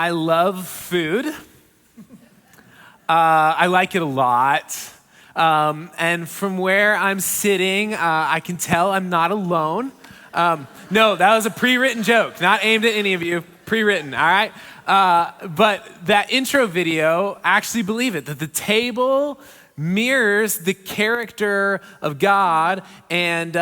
I love food. I like it a lot. And from where I'm sitting, I can tell I'm not alone. No, that was a pre-written joke, not aimed at any of you. Pre-written, all right? But that intro video, actually believe it, that the table mirrors the character of God, and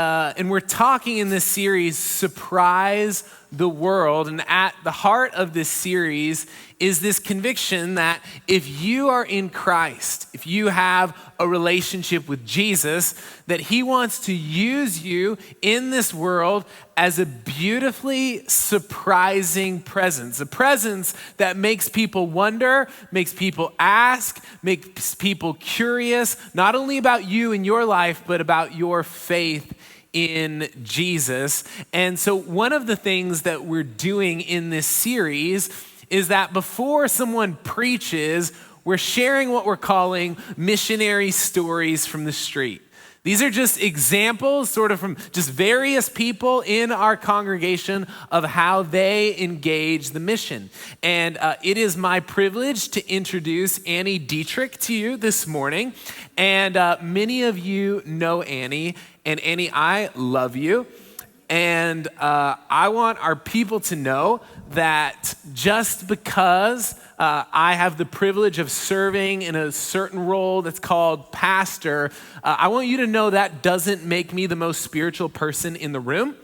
we're talking in this series, Surprise the World, and at the heart of this series is this conviction that if you are in Christ, if you have a relationship with Jesus, that he wants to use you in this world as a beautifully surprising presence, a presence that makes people wonder, makes people ask, makes people curious, not only about you and your life, but about your faith in Jesus. And so one of the things that we're doing in this series is that before someone preaches, we're sharing what we're calling missionary stories from the street. These are just examples sort of from just various people in our congregation of how they engage the mission. And it is my privilege to introduce Annie Dietrich to you this morning. And many of you know Annie. And Annie, I love you. And I want our people to know that just because I have the privilege of serving in a certain role that's called pastor, I want you to know that doesn't make me the most spiritual person in the room.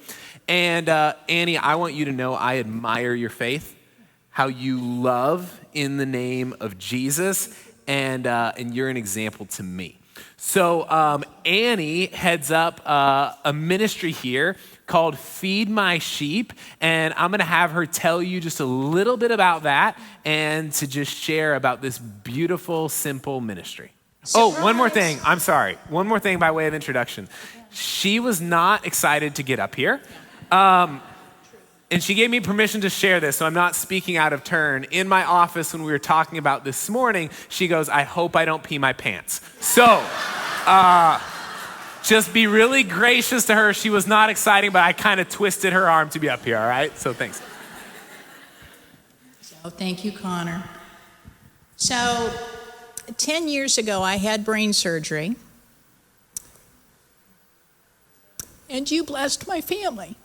And Annie, I want you to know I admire your faith, how you love in the name of Jesus, and you're an example to me. So Annie heads up a ministry here called Feed My Sheep, and I'm gonna have her tell you just a little bit about that and to just share about this beautiful, simple ministry. Surprise. Oh, one more thing, I'm sorry. One more thing by way of introduction. She was not excited to get up here. And she gave me permission to share this, so I'm not speaking out of turn. In my office, when we were talking about this morning, she goes, I hope I don't pee my pants. So, just be really gracious to her. She was not exciting, but I kind of twisted her arm to be up here, all right? So thanks. So thank you, Connor. So 10 years ago, I had brain surgery, and you blessed my family.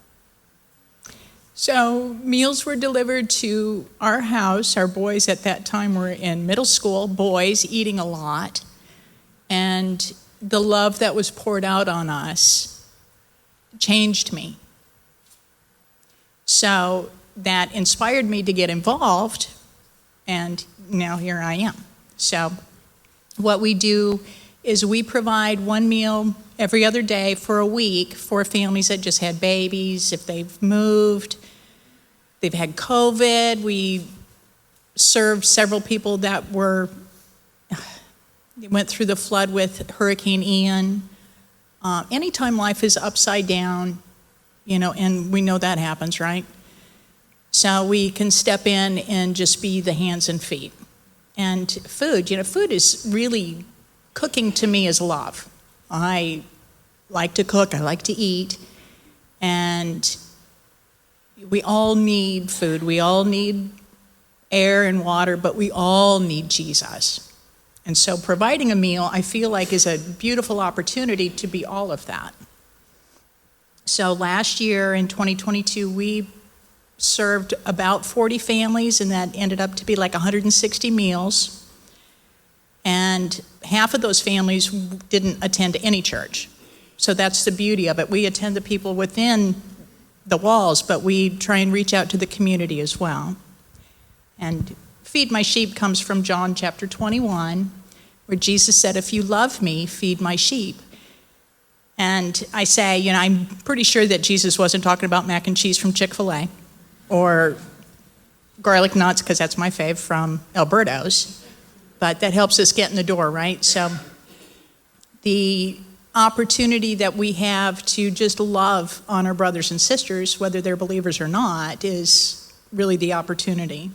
So meals were delivered to our house. Our boys at that time were in middle school, boys eating a lot. And the love that was poured out on us changed me. So that inspired me to get involved, and now here I am. So what we do is we provide one meal every other day for a week for families that just had babies, if they've moved, they've had COVID. We served several people that went through the flood with Hurricane Ian. Anytime life is upside down, and we know that happens, right? So we can step in and just be the hands and feet. And food, food is really, cooking to me is love. I like to cook, I like to eat, and we all need food. We all need air and water, but we all need Jesus. And so providing a meal, I feel like, is a beautiful opportunity to be all of that. So last year in 2022, we served about 40 families, and that ended up to be like 160 meals. And half of those families didn't attend any church. So that's the beauty of it. We attend the people within the walls, but we try and reach out to the community as well. And Feed My Sheep comes from John chapter 21, where Jesus said, if you love me, feed my sheep. And I say, I'm pretty sure that Jesus wasn't talking about mac and cheese from Chick-fil-A or garlic nuts, because that's my fave, from Alberto's. But that helps us get in the door, right? So the opportunity that we have to just love on our brothers and sisters, whether they're believers or not, is really the opportunity.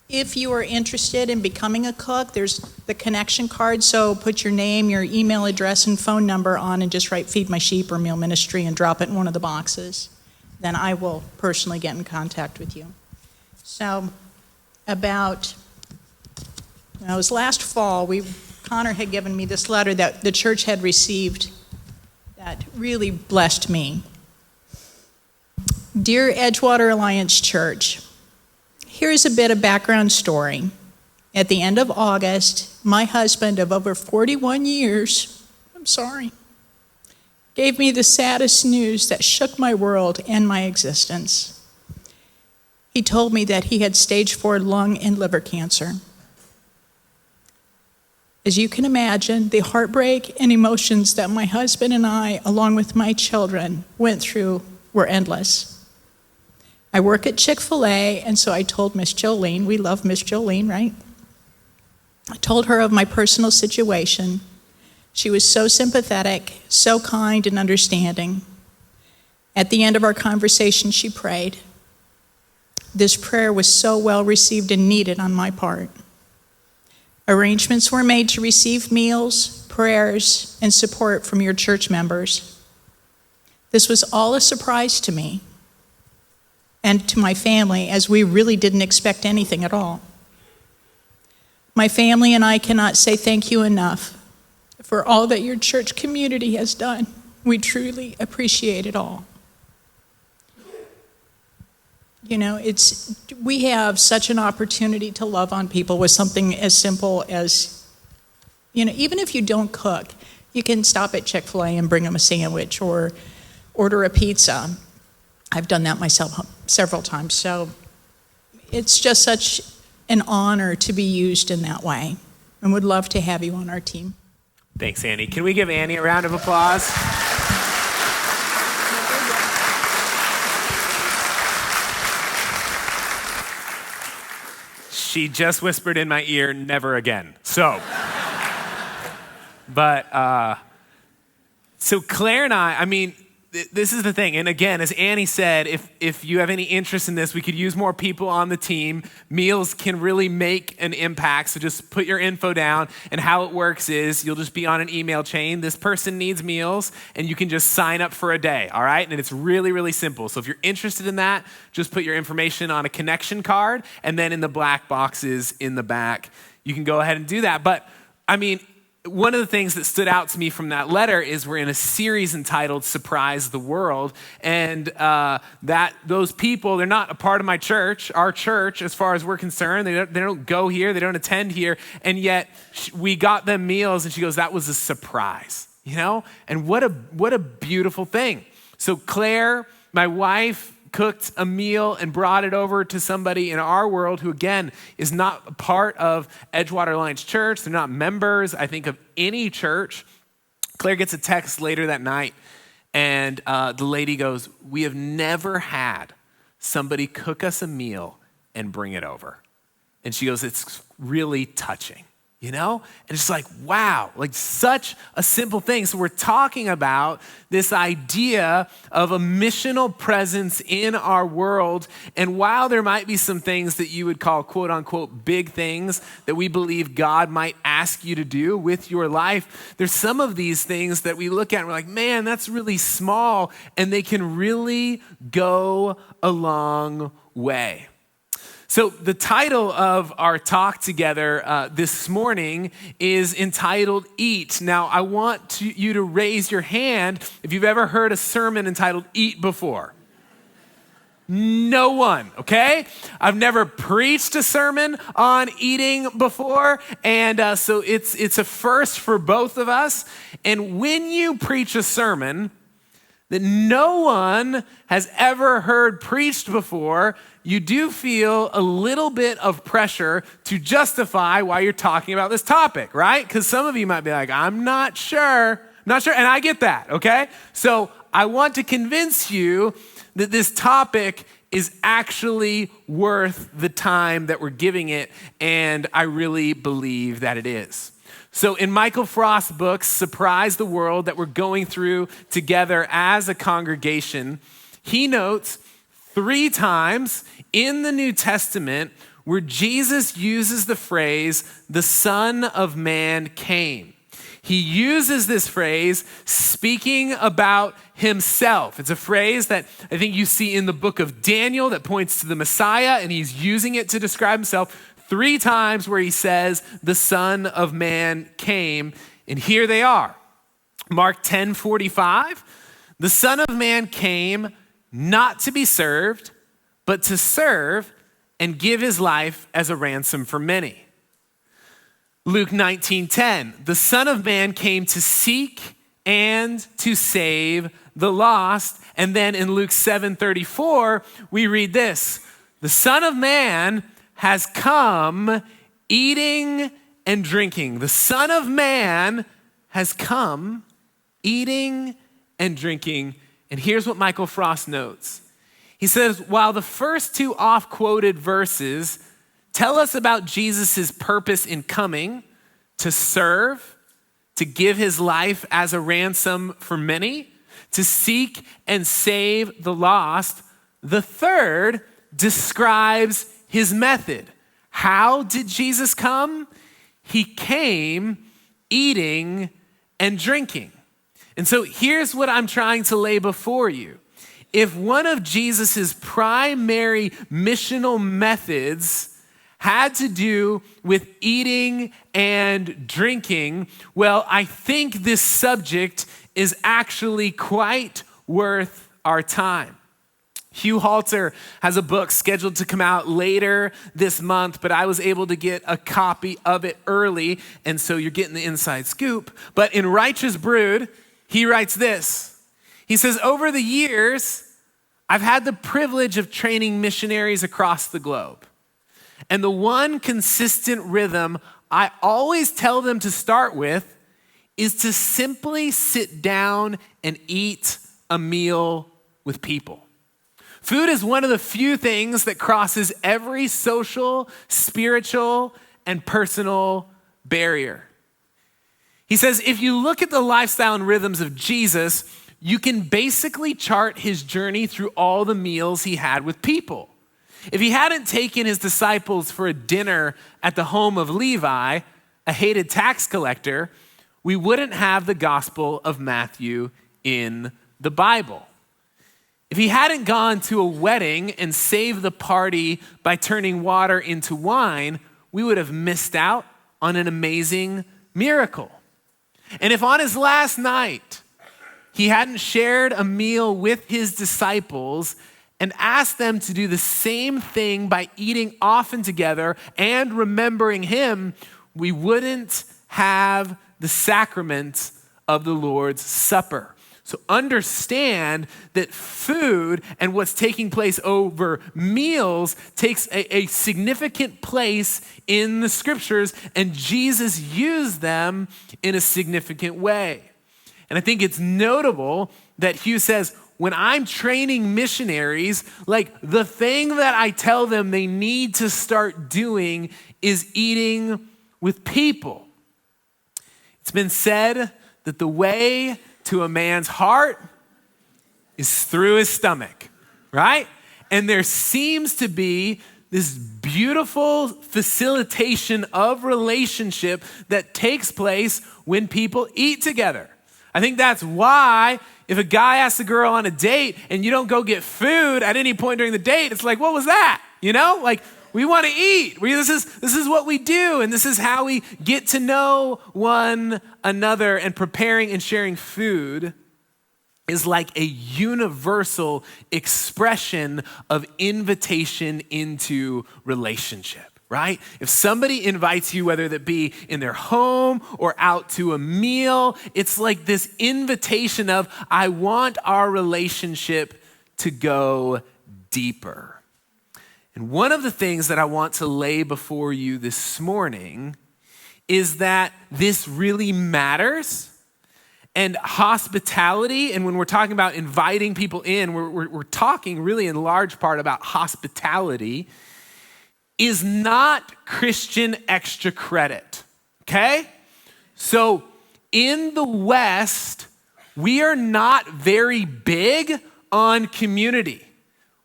If you are interested in becoming a cook, there's the connection card, so put your name, your email address, and phone number on and just write Feed My Sheep or Meal Ministry and drop it in one of the boxes. Then I will personally get in contact with you. So it was last fall, Connor had given me this letter that the church had received that really blessed me. Dear Edgewater Alliance Church, here's a bit of background story. At the end of August, my husband of over 41 years, gave me the saddest news that shook my world and my existence. He told me that he had stage 4 lung and liver cancer. As you can imagine, the heartbreak and emotions that my husband and I, along with my children, went through were endless. I work at Chick-fil-A, and so I told Miss Jolene, we love Miss Jolene, right? I told her of my personal situation. She was so sympathetic, so kind and understanding. At the end of our conversation, she prayed. This prayer was so well received and needed on my part. Arrangements were made to receive meals, prayers, and support from your church members. This was all a surprise to me and to my family, as we really didn't expect anything at all. My family and I cannot say thank you enough for all that your church community has done. We truly appreciate it all. You know, we have such an opportunity to love on people with something as simple as, even if you don't cook, you can stop at Chick-fil-A and bring them a sandwich or order a pizza. I've done that myself several times. So it's just such an honor to be used in that way, and would love to have you on our team. Thanks, Annie. Can we give Annie a round of applause? She just whispered in my ear, never again. So Claire and I this is the thing. And again, as Annie said, if you have any interest in this, we could use more people on the team. Meals can really make an impact. So just put your info down. And how it works is you'll just be on an email chain. This person needs meals, and you can just sign up for a day, all right? And it's really, really simple. So if you're interested in that, just put your information on a connection card, and then in the black boxes in the back, you can go ahead and do that. But one of the things that stood out to me from that letter is we're in a series entitled Surprise the World. And those people, they're not a part of my church, our church, as far as we're concerned. They don't go here. They don't attend here. And yet we got them meals, and she goes, that was a surprise, And what a beautiful thing. So Claire, my wife, cooked a meal and brought it over to somebody in our world who, again, is not a part of Edgewater Alliance Church. They're not members, I think, of any church. Claire gets a text later that night, and the lady goes, we have never had somebody cook us a meal and bring it over. And she goes, it's really touching. And it's like, wow, like such a simple thing. So we're talking about this idea of a missional presence in our world. And while there might be some things that you would call quote unquote big things that we believe God might ask you to do with your life, there's some of these things that we look at and we're like, man, that's really small. And they can really go a long way. So the title of our talk together this morning is entitled Eat. Now, I want you to raise your hand if you've ever heard a sermon entitled Eat before. No one, okay? I've never preached a sermon on eating before, and so it's a first for both of us. And when you preach a sermon that no one has ever heard preached before, you do feel a little bit of pressure to justify why you're talking about this topic, right? Because some of you might be like, I'm not sure, and I get that, okay? So I want to convince you that this topic is actually worth the time that we're giving it, and I really believe that it is. So in Michael Frost's book, Surprise the World, that we're going through together as a congregation, he notes 3 times in the New Testament where Jesus uses the phrase, the Son of Man came. he uses this phrase speaking about himself. It's a phrase that I think you see in the book of Daniel that points to the Messiah, and he's using it to describe himself 3 times where he says, the Son of Man came, and here they are. Mark 10:45, the Son of Man came not to be served, but to serve and give his life as a ransom for many. Luke 19:10, the Son of Man came to seek and to save the lost. And then in Luke 7:34, we read this, the Son of Man has come eating and drinking. The Son of Man has come eating and drinking. And here's what Michael Frost notes. He says, while the first 2 oft-quoted verses tell us about Jesus' purpose in coming to serve, to give his life as a ransom for many, to seek and save the lost, the third describes his method. How did Jesus come? He came eating and drinking. And so here's what I'm trying to lay before you. If one of Jesus's primary missional methods had to do with eating and drinking, well, I think this subject is actually quite worth our time. Hugh Halter has a book scheduled to come out later this month, but I was able to get a copy of it early, and so you're getting the inside scoop. But in Righteous Brood, he writes this. He says, over the years, I've had the privilege of training missionaries across the globe. And the one consistent rhythm I always tell them to start with is to simply sit down and eat a meal with people. Food is one of the few things that crosses every social, spiritual, and personal barrier. He says, if you look at the lifestyle and rhythms of Jesus, you can basically chart his journey through all the meals he had with people. If he hadn't taken his disciples for a dinner at the home of Levi, a hated tax collector, we wouldn't have the Gospel of Matthew in the Bible. If he hadn't gone to a wedding and saved the party by turning water into wine, we would have missed out on an amazing miracle. And if on his last night, he hadn't shared a meal with his disciples and asked them to do the same thing by eating often together and remembering him, we wouldn't have the sacrament of the Lord's Supper. So understand that food and what's taking place over meals takes a significant place in the scriptures, and Jesus used them in a significant way. And I think it's notable that Hugh says, when I'm training missionaries, like the thing that I tell them they need to start doing is eating with people. It's been said that the way to a man's heart is through his stomach, right? And there seems to be this beautiful facilitation of relationship that takes place when people eat together. I think that's why if a guy asks a girl on a date and you don't go get food at any point during the date, it's like, what was that? You know, like we want to eat. This is what we do, and this is how we get to know one another. And preparing and sharing food is like a universal expression of invitation into relationship. Right? If somebody invites you, whether that be in their home or out to a meal, it's like this invitation of, I want our relationship to go deeper. And one of the things that I want to lay before you this morning is that this really matters. And hospitality, and when we're talking about inviting people in, we're talking really in large part about hospitality, is not Christian extra credit, okay? So in the West, we are not very big on community.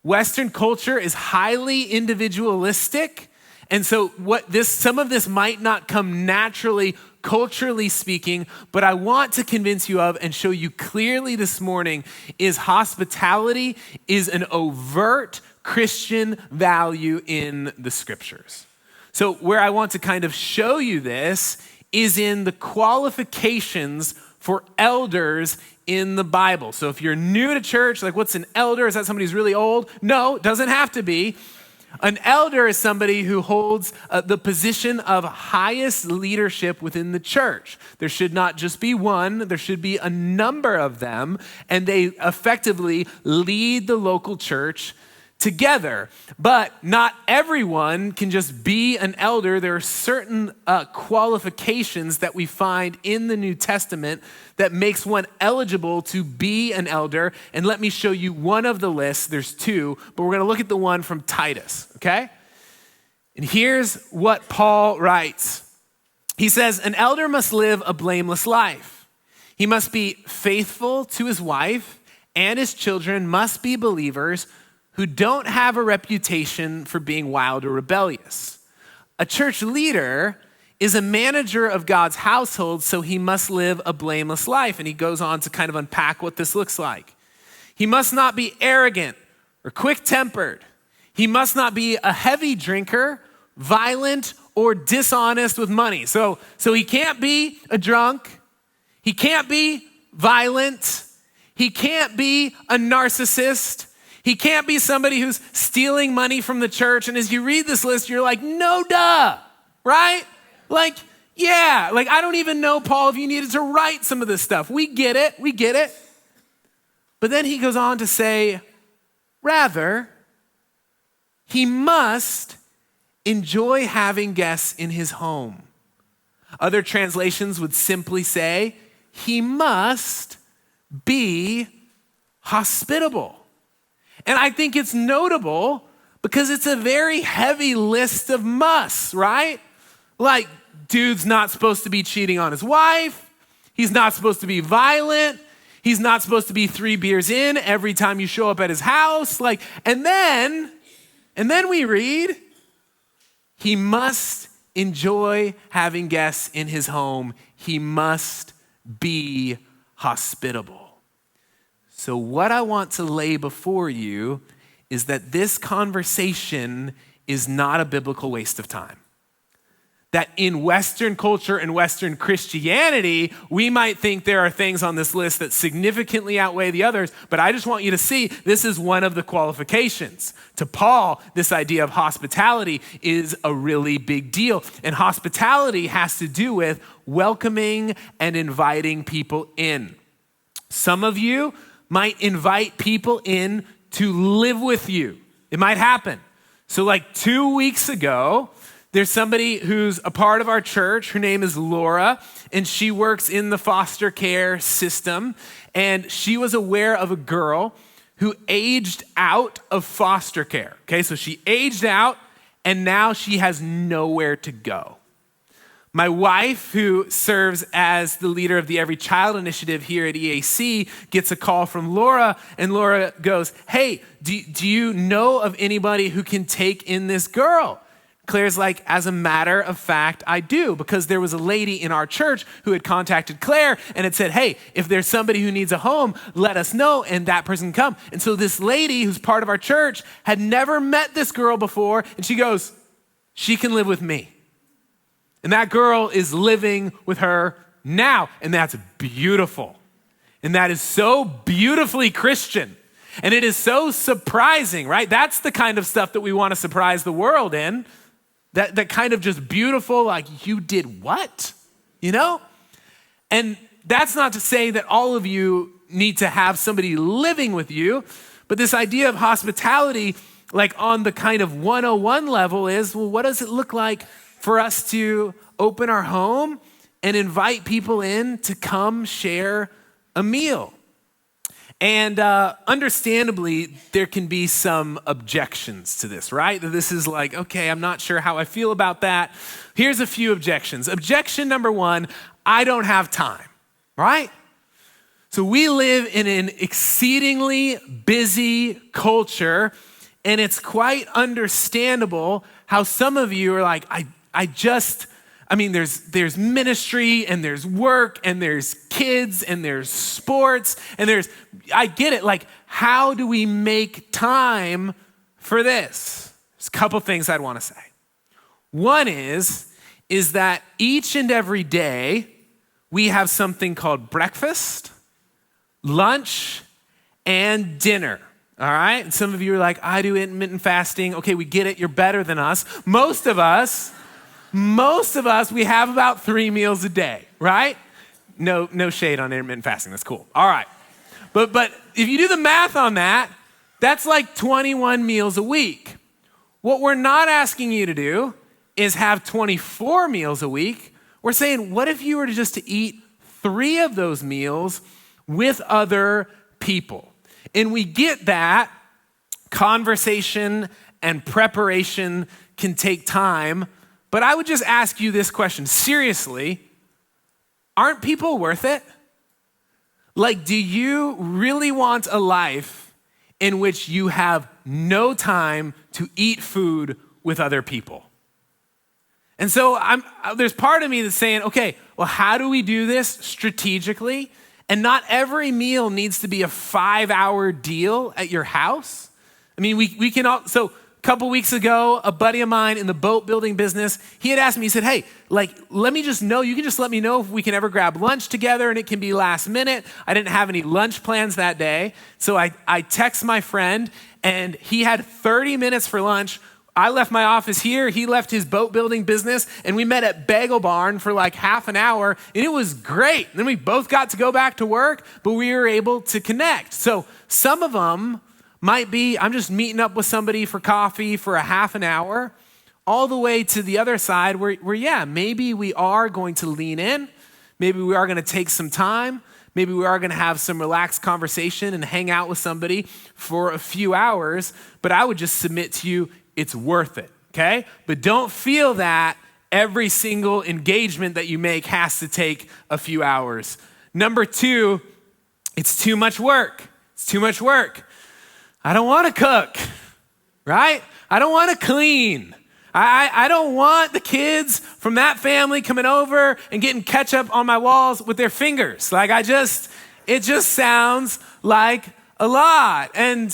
Western culture is highly individualistic, and so some of this might not come naturally culturally speaking, but I want to convince you of and show you clearly this morning is hospitality is an overt Christian value in the scriptures. So where I want to kind of show you this is in the qualifications for elders in the Bible. So if you're new to church, like what's an elder? Is that somebody who's really old? No, it doesn't have to be. An elder is somebody who holds the position of highest leadership within the church. There should not just be one, there should be a number of them, and they effectively lead the local church together. But not everyone can just be an elder. There are certain qualifications that we find in the New Testament that makes one eligible to be an elder. And let me show you one of the lists. There's two, but we're going to look at the one from Titus, okay? And here's what Paul writes. He says, an elder must live a blameless life. He must be faithful to his wife, and his children must be believers who don't have a reputation for being wild or rebellious. A church leader is a manager of God's household, so he must live a blameless life. And he goes on to kind of unpack what this looks like. He must not be arrogant or quick-tempered. He must not be a heavy drinker, violent, or dishonest with money. So he can't be a drunk. He can't be violent. He can't be a narcissist. He can't be somebody who's stealing money from the church. And as you read this list, you're like, no duh, right? Like, yeah, like I don't even know, Paul, if you needed to write some of this stuff. We get it. But then he goes on to say, rather, he must enjoy having guests in his home. Other translations would simply say, he must be hospitable. And I think it's notable because it's a very heavy list of musts, right? Like, dude's not supposed to be cheating on his wife. He's not supposed to be violent. He's not supposed to be 3 beers in every time you show up at his house. Like, and then we read, he must enjoy having guests in his home. He must be hospitable. So what I want to lay before you is that this conversation is not a biblical waste of time. That in Western culture and Western Christianity, we might think there are things on this list that significantly outweigh the others, but I just want you to see this is one of the qualifications. To Paul, this idea of hospitality is a really big deal. And hospitality has to do with welcoming and inviting people in. Some of you might invite people in to live with you. It might happen. So like 2 weeks ago, there's somebody who's a part of our church. Her name is Laura, and she works in the foster care system. And she was aware of a girl who aged out of foster care. Okay, so she aged out, and now she has nowhere to go. My wife, who serves as the leader of the Every Child Initiative here at EAC, gets a call from Laura, and Laura goes, hey, do you know of anybody who can take in this girl? Claire's like, as a matter of fact, I do, because there was a lady in our church who had contacted Claire and had said, hey, if there's somebody who needs a home, let us know, and that person can come. And so this lady who's part of our church had never met this girl before, and she goes, she can live with me. And that girl is living with her now, and that's beautiful. And that is so beautifully Christian. And it is so surprising, right? That's the kind of stuff that we want to surprise the world in. That kind of just beautiful, like, you did what? You know? And that's not to say that all of you need to have somebody living with you, but this idea of hospitality, like on the kind of 101 level is, well, what does it look like for us to open our home and invite people in to come share a meal? And understandably, there can be some objections to this, right? That this is like, okay, I'm not sure how I feel about that. Here's a few objections. Objection number one, I don't have time, right? So we live in an exceedingly busy culture, and it's quite understandable how some of you are like, I I mean, there's ministry and there's work and there's kids and there's sports and I get it. Like, how do we make time for this? There's a couple things I'd want to say. One is that each and every day we have something called breakfast, lunch, and dinner. All right? And some of you are like, I do intermittent fasting. Okay, we get it. You're better than us. Most of us, we have about 3 meals a day, right? No shade on intermittent fasting. That's cool. All right. But if you do the math on that, that's like 21 meals a week. What we're not asking you to do is have 24 meals a week. We're saying, what if you were just to eat 3 of those meals with other people? And we get that conversation and preparation can take time, but I would just ask you this question. Seriously, aren't people worth it? Like, do you really want a life in which you have no time to eat food with other people? And so there's part of me that's saying, okay, well, how do we do this strategically? And not every meal needs to be a 5-hour deal at your house. I mean, we can all, so a couple weeks ago, a buddy of mine in the boat building business, he had asked me, he said, hey, like, let me just know, you can just let me know if we can ever grab lunch together and it can be last minute. I didn't have any lunch plans that day. So I text my friend and he had 30 minutes for lunch. I left my office here, he left his boat building business, and we met at Bagel Barn for like half an hour, and it was great. Then we both got to go back to work, but we were able to connect. So some of them might be, I'm just meeting up with somebody for coffee for a half an hour, all the way to the other side where yeah, maybe we are going to lean in, maybe we are going to take some time, maybe we are going to have some relaxed conversation and hang out with somebody for a few hours, but I would just submit to you, it's worth it, okay? But don't feel that every single engagement that you make has to take a few hours. Number 2, it's too much work. It's too much work. I don't want to cook, right? I don't want to clean. I don't want the kids from that family coming over and getting ketchup on my walls with their fingers. Like it just sounds like a lot. And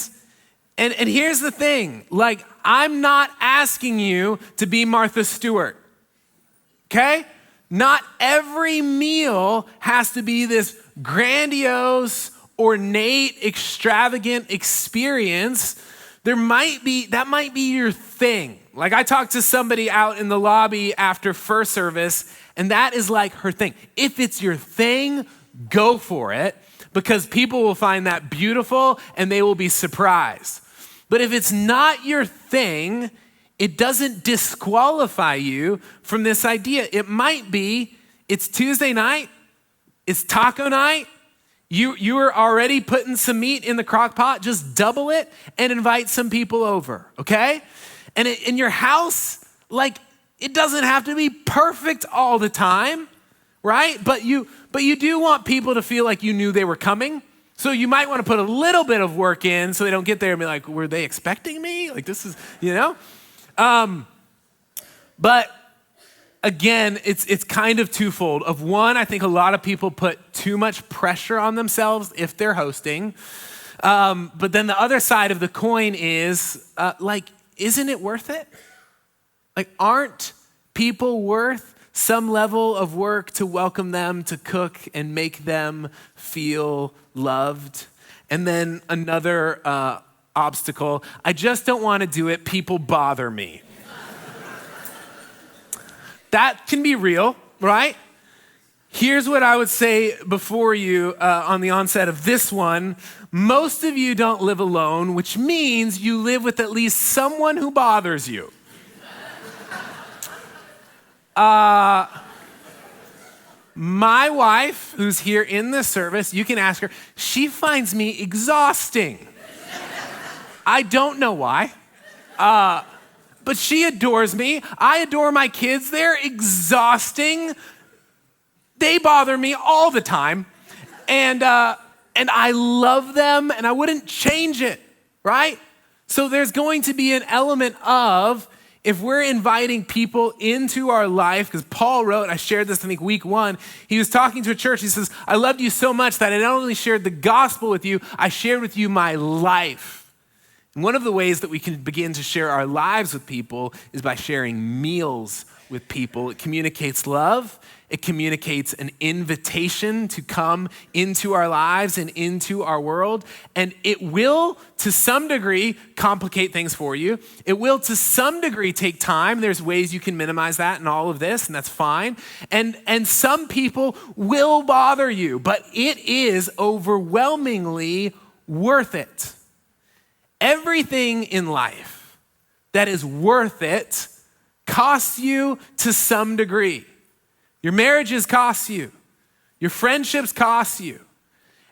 here's the thing, like, I'm not asking you to be Martha Stewart, okay? Not every meal has to be this grandiose, ornate, extravagant experience. That might be your thing. Like, I talked to somebody out in the lobby after first service, and that is like her thing. If it's your thing, go for it, because people will find that beautiful and they will be surprised. But if it's not your thing, it doesn't disqualify you from this idea. It might be, it's Tuesday night, it's taco night, you are already putting some meat in the crock pot, just double it and invite some people over, okay? And in your house, like, it doesn't have to be perfect all the time, right? But you do want people to feel like you knew they were coming. So you might want to put a little bit of work in so they don't get there and be like, were they expecting me? Like, this is, you know? But again, it's kind of twofold. Of one, I think a lot of people put too much pressure on themselves if they're hosting. But then the other side of the coin is, like, isn't it worth it? Like, aren't people worth some level of work to welcome them, to cook and make them feel loved? And then another obstacle, I just don't want to do it. People bother me. That can be real, right? Here's what I would say before you on the onset of this one. Most of you don't live alone, which means you live with at least someone who bothers you. My wife, who's here in the service, you can ask her, she finds me exhausting. I don't know why, but she adores me. I adore my kids. They're exhausting. They bother me all the time. And I love them, and I wouldn't change it, right? So there's going to be an element of, if we're inviting people into our life, because Paul wrote, I shared this, I think, week 1, he was talking to a church. He says, I loved you so much that I not only shared the gospel with you, I shared with you my life. And one of the ways that we can begin to share our lives with people is by sharing meals with people. It communicates love. It communicates an invitation to come into our lives and into our world. And it will, to some degree, complicate things for you. It will, to some degree, take time. There's ways you can minimize that in all of this, and that's fine. And some people will bother you, but it is overwhelmingly worth it. Everything in life that is worth it costs you to some degree. Your marriages cost you. Your friendships cost you.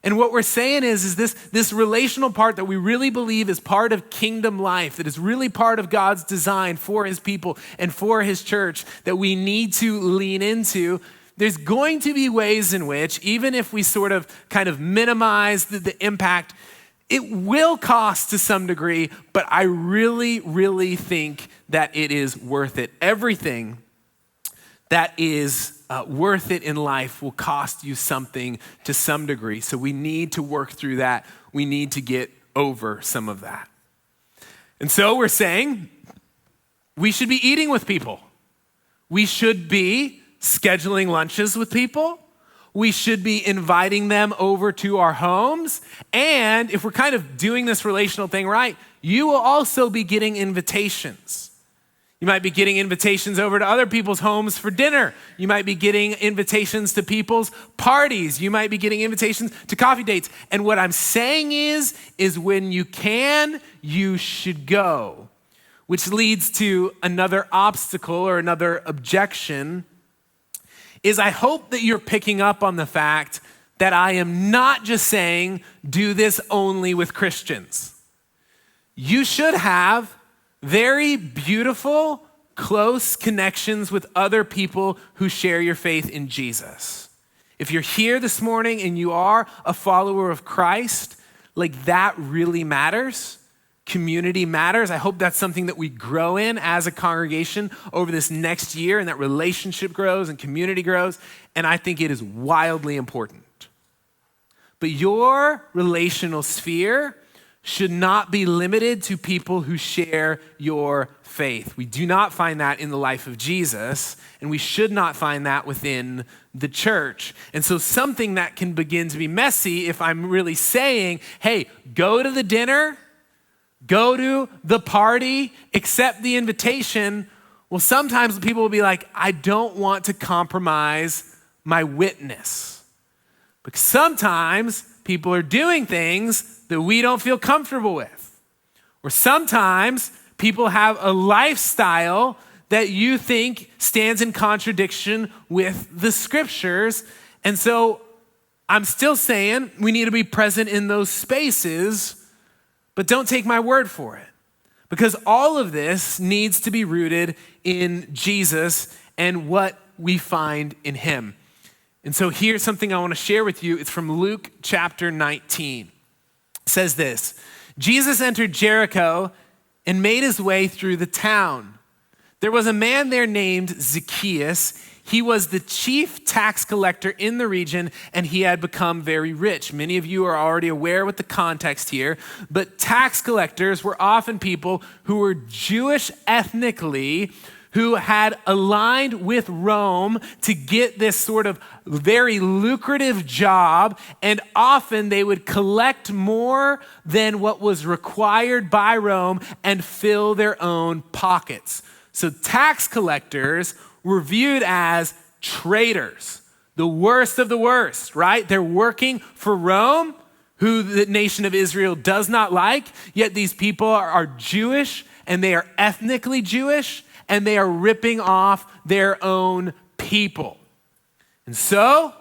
And what we're saying is this relational part that we really believe is part of kingdom life, that is really part of God's design for his people and for his church, that we need to lean into. There's going to be ways in which, even if we sort of kind of minimize the impact, it will cost to some degree, but I really, really think that it is worth it. Everything that is worth it in life will cost you something to some degree. So we need to work through that. We need to get over some of that. And so we're saying we should be eating with people. We should be scheduling lunches with people. We should be inviting them over to our homes. And if we're kind of doing this relational thing right, you will also be getting invitations. You might be getting invitations over to other people's homes for dinner. You might be getting invitations to people's parties. You might be getting invitations to coffee dates. And what I'm saying is when you can, you should go, which leads to another obstacle or another objection, is I hope that you're picking up on the fact that I am not just saying do this only with Christians. You should have very beautiful, close connections with other people who share your faith in Jesus. If you're here this morning and you are a follower of Christ, like that really matters. Community matters. I hope that's something that we grow in as a congregation over this next year, and that relationship grows and community grows. And I think it is wildly important. But your relational sphere should not be limited to people who share your faith. We do not find that in the life of Jesus, and we should not find that within the church. And so something that can begin to be messy if I'm really saying, hey, go to the dinner, go to the party, accept the invitation. Well, sometimes people will be like, I don't want to compromise my witness. Because sometimes people are doing things that we don't feel comfortable with. Or sometimes people have a lifestyle that you think stands in contradiction with the scriptures. And so I'm still saying we need to be present in those spaces, but don't take my word for it. Because all of this needs to be rooted in Jesus and what we find in him. And so here's something I want to share with you. It's from Luke chapter 19. It says this: Jesus entered Jericho and made his way through the town. There was a man there named Zacchaeus. He was the chief tax collector in the region, and he had become very rich. Many of you are already aware with the context here, but tax collectors were often people who were Jewish ethnically, who had aligned with Rome to get this sort of very lucrative job, and often they would collect more than what was required by Rome and fill their own pockets. So tax collectors were viewed as traitors, the worst of the worst, right? They're working for Rome, who the nation of Israel does not like, yet these people are Jewish, and they are ethnically Jewish, and they are ripping off their own people. And so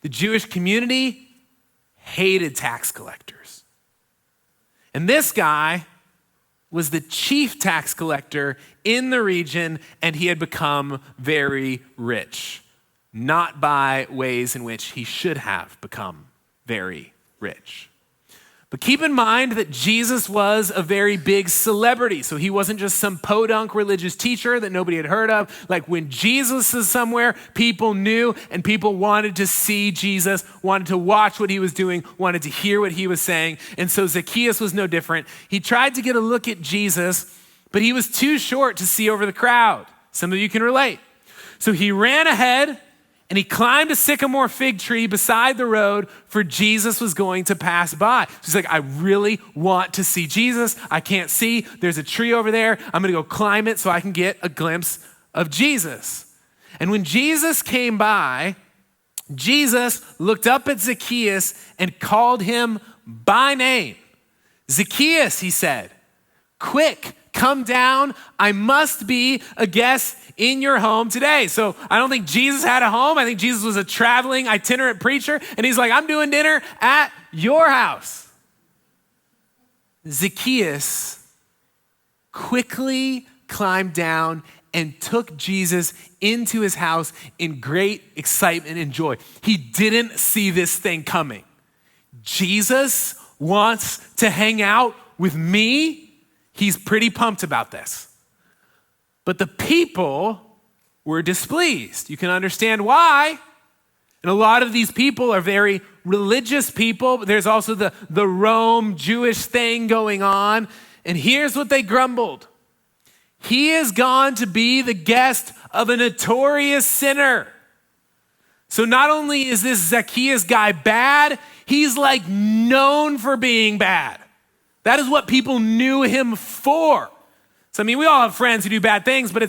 the Jewish community hated tax collectors. And this guy was the chief tax collector in the region, and he had become very rich, not by ways in which he should have become very rich. But keep in mind that Jesus was a very big celebrity. So he wasn't just some podunk religious teacher that nobody had heard of. Like when Jesus is somewhere, people knew and people wanted to see Jesus, wanted to watch what he was doing, wanted to hear what he was saying. And so Zacchaeus was no different. He tried to get a look at Jesus, but he was too short to see over the crowd. Some of you can relate. So he ran ahead and he climbed a sycamore fig tree beside the road, for Jesus was going to pass by. So he's like, I really want to see Jesus. I can't see. There's a tree over there. I'm going to go climb it so I can get a glimpse of Jesus. And when Jesus came by, Jesus looked up at Zacchaeus and called him by name. Zacchaeus, he said, quick, come down. I must be a guest in your home today. So I don't think Jesus had a home. I think Jesus was a traveling itinerant preacher. And he's like, I'm doing dinner at your house. Zacchaeus quickly climbed down and took Jesus into his house in great excitement and joy. He didn't see this thing coming. Jesus wants to hang out with me. He's pretty pumped about this. But the people were displeased. You can understand why. And a lot of these people are very religious people, but there's also the Rome Jewish thing going on. And here's what they grumbled. He is gone to be the guest of a notorious sinner. So not only is this Zacchaeus guy bad, he's like known for being bad. That is what people knew him for. So, I mean, we all have friends who do bad things, but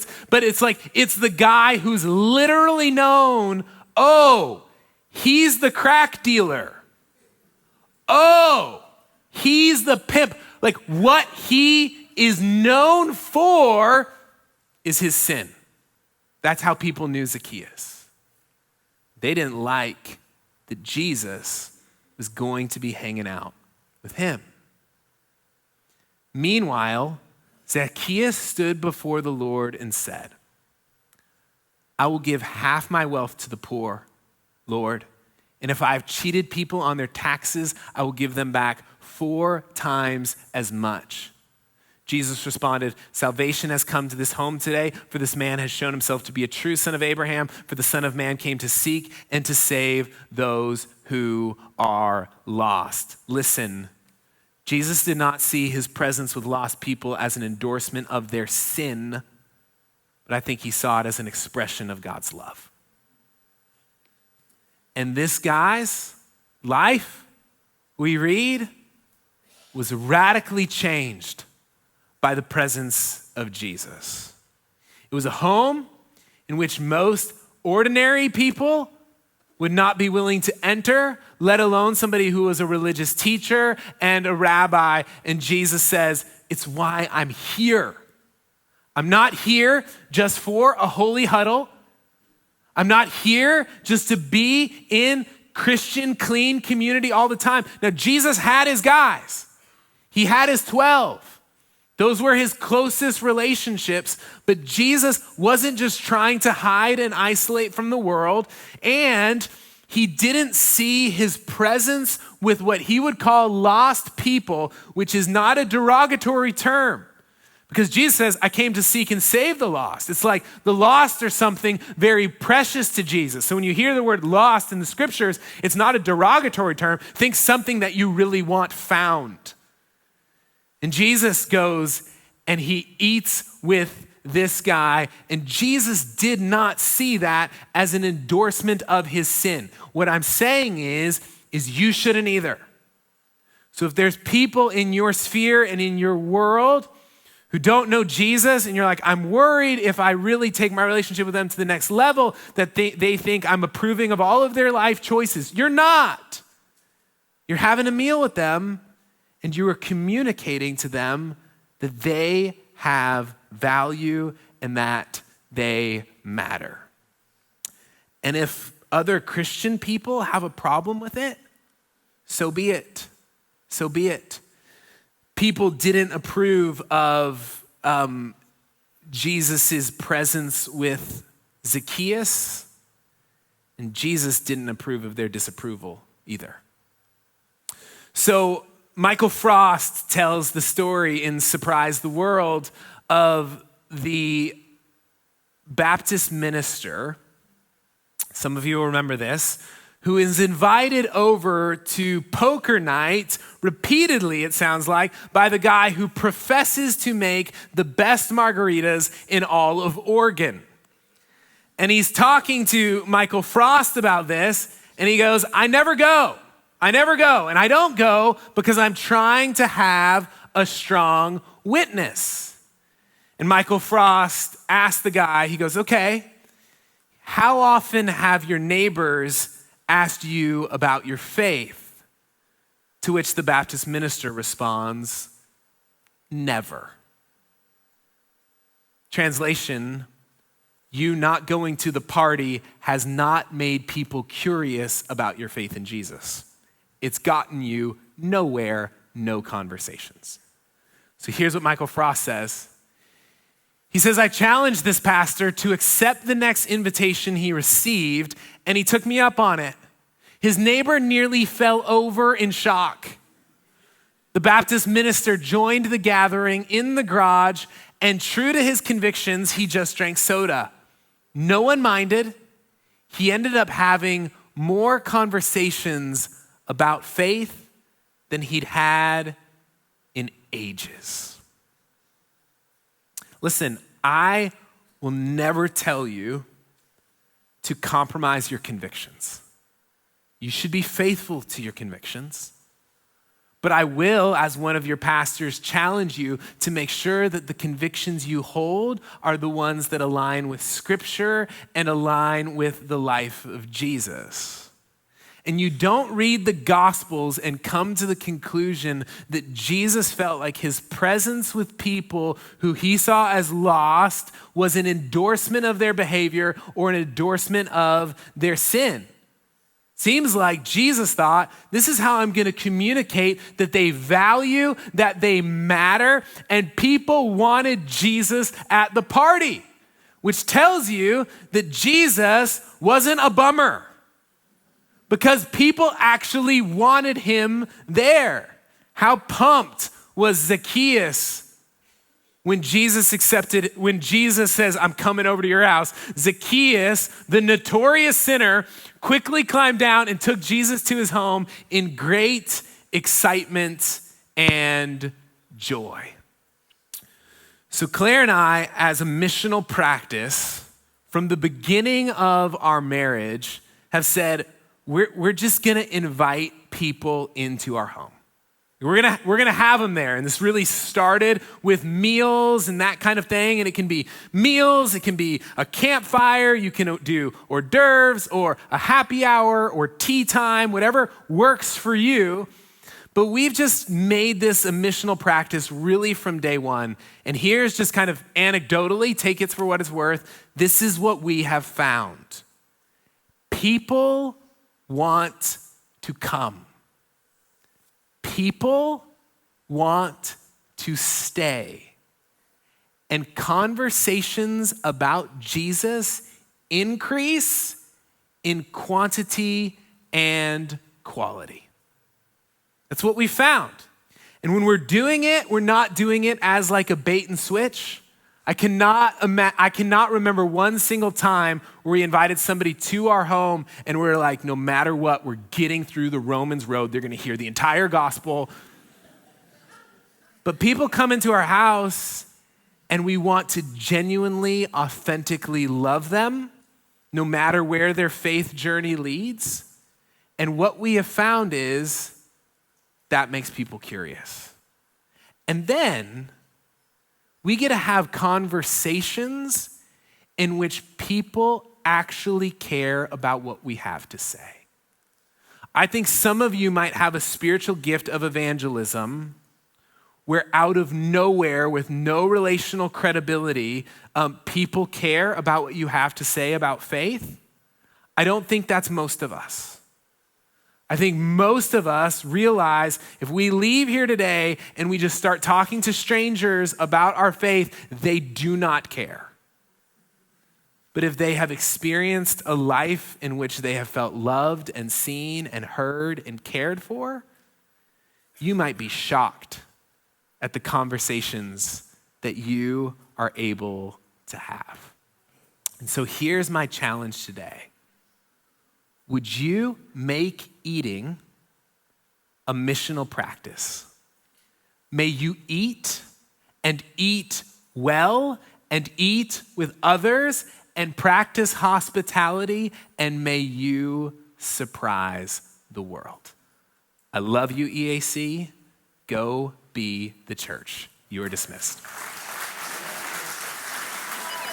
it's like, it's the guy who's literally known, oh, he's the crack dealer. Oh, he's the pimp. Like what he is known for is his sin. That's how people knew Zacchaeus. They didn't like that Jesus was going to be hanging out with him. Meanwhile, Zacchaeus stood before the Lord and said, I will give half my wealth to the poor, Lord, and if I've cheated people on their taxes, I will give them back 4 times as much. Jesus responded, salvation has come to this home today, for this man has shown himself to be a true son of Abraham, for the Son of Man came to seek and to save those who are lost. Listen, Jesus did not see his presence with lost people as an endorsement of their sin, but I think he saw it as an expression of God's love. And this guy's life, we read, was radically changed by the presence of Jesus. It was a home in which most ordinary people would not be willing to enter, let alone somebody who was a religious teacher and a rabbi. And Jesus says, it's why I'm here. I'm not here just for a holy huddle. I'm not here just to be in Christian, clean community all the time. Now, Jesus had his guys. He had his 12. Those were his closest relationships, but Jesus wasn't just trying to hide and isolate from the world, and he didn't see his presence with what he would call lost people, which is not a derogatory term, because Jesus says, I came to seek and save the lost. It's like the lost are something very precious to Jesus. So when you hear the word lost in the scriptures, it's not a derogatory term. Think something that you really want found. And Jesus goes and he eats with this guy, and Jesus did not see that as an endorsement of his sin. What I'm saying is you shouldn't either. So if there's people in your sphere and in your world who don't know Jesus, and you're like, I'm worried if I really take my relationship with them to the next level, that they think I'm approving of all of their life choices. You're not. You're having a meal with them, and you are communicating to them that they have value and that they matter. And if other Christian people have a problem with it, so be it. So be it. People didn't approve of Jesus's presence with Zacchaeus, and Jesus didn't approve of their disapproval either. So Michael Frost tells the story in Surprise the World of the Baptist minister, some of you will remember this, who is invited over to poker night repeatedly, it sounds like, by the guy who professes to make the best margaritas in all of Oregon. And he's talking to Michael Frost about this, and he goes, I never go. And I don't go because I'm trying to have a strong witness. And Michael Frost asked the guy, he goes, okay, how often have your neighbors asked you about your faith? To which the Baptist minister responds, never. Translation, you not going to the party has not made people curious about your faith in Jesus. It's gotten you nowhere, no conversations. So here's what Michael Frost says. He says, I challenged this pastor to accept the next invitation he received, and he took me up on it. His neighbor nearly fell over in shock. The Baptist minister joined the gathering in the garage, and true to his convictions, he just drank soda. No one minded. He ended up having more conversations about faith than he'd had in ages. Listen, I will never tell you to compromise your convictions. You should be faithful to your convictions. But I will, as one of your pastors, challenge you to make sure that the convictions you hold are the ones that align with Scripture and align with the life of Jesus. And you don't read the Gospels and come to the conclusion that Jesus felt like his presence with people who he saw as lost was an endorsement of their behavior or an endorsement of their sin. Seems like Jesus thought, this is how I'm going to communicate that they value, that they matter, and people wanted Jesus at the party, which tells you that Jesus wasn't a bummer because people actually wanted him there. How pumped was Zacchaeus when Jesus says, I'm coming over to your house. Zacchaeus, the notorious sinner, quickly climbed down and took Jesus to his home in great excitement and joy. So Claire and I, as a missional practice, from the beginning of our marriage, have said, we're just gonna invite people into our home. We're gonna have them there. And this really started with meals and that kind of thing. And it can be meals, it can be a campfire, you can do hors d'oeuvres or a happy hour or tea time, whatever works for you. But we've just made this a missional practice really from day one. And here's just kind of anecdotally, take it for what it's worth. This is what we have found. People want to come. People want to stay. And conversations about Jesus increase in quantity and quality. That's what we found. And when we're doing it, we're not doing it as like a bait and switch. I cannot remember one single time where we invited somebody to our home and we're like, no matter what, we're getting through the Romans road. They're going to hear the entire gospel. But people come into our house and we want to genuinely, authentically love them, no matter where their faith journey leads. And what we have found is that makes people curious. And then we get to have conversations in which people actually care about what we have to say. I think some of you might have a spiritual gift of evangelism where out of nowhere, with no relational credibility, people care about what you have to say about faith. I don't think that's most of us. I think most of us realize if we leave here today and we just start talking to strangers about our faith, they do not care. But if they have experienced a life in which they have felt loved and seen and heard and cared for, you might be shocked at the conversations that you are able to have. And so here's my challenge today. Would you make eating a missional practice? May you eat and eat well and eat with others and practice hospitality, and may you surprise the world. I love you, EAC. Go be the church. You are dismissed.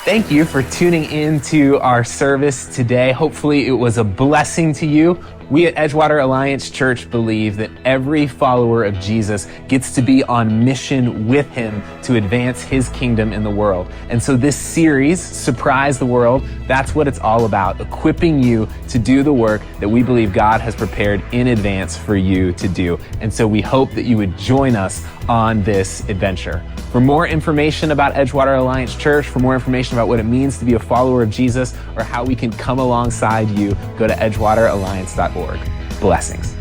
Thank you for tuning in to our service today. Hopefully it was a blessing to you. We at Edgewater Alliance Church believe that every follower of Jesus gets to be on mission with him to advance his kingdom in the world. And so this series, Surprise the World, that's what it's all about, equipping you to do the work that we believe God has prepared in advance for you to do. And so we hope that you would join us on this adventure. For more information about Edgewater Alliance Church, for more information about what it means to be a follower of Jesus, or how we can come alongside you, go to edgewateralliance.org. Blessings.